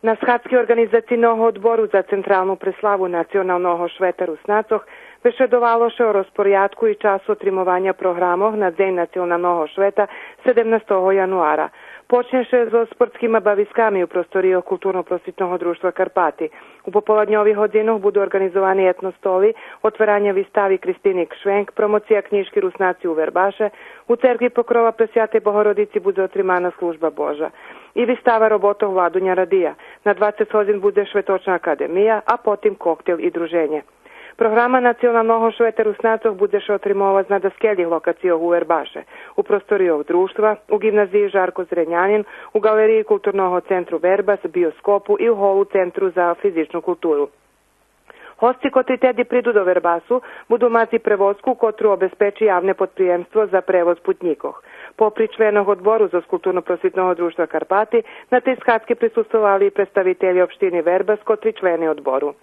На схатски организаційного odboru za centralnu preslavu nacionalnog šveteru snacoh bešedovaloše o rozporядку i času otrimovanja programov na День національного šveta 17. januara. Počnješe zo sportskima baviskami u prostoriju Kulturno-prosvitnog društva Karpati. U popoladnjovih hodinoh budu organizovani etnostoli, otvaranje vistavi Kristini Kšvenk, promocija knjižki Rusnaci u Verbaše, u cerkvi Pokrova Presvjate Bohorodici bude otrimana služba Boža. I vistava robotov Vladunja Radija. Na 20 hodin bude Švetočna akademija, a potim koktel i druženje. Programa nacionalnog šveteru snacoh budeš otrimovac na daskeljih lokacijah u Verbaše, u prostorijov društva, u gimnaziji Žarko Zrenjanin, u galeriji Kulturnog centru Verbas, bioskopu i u holu Centru za fizičnu kulturu. Hosti kotri tedi pridu do Verbasu budu mati prevozku kotru obezpeči javne podprijemstvo za prevoz putnikoh. Popri členog odboru za Kulturno-prosvitnog društva Karpati, na tej skhatki prisustovali i predstavitelji opštini Verbas kotri členi odboru.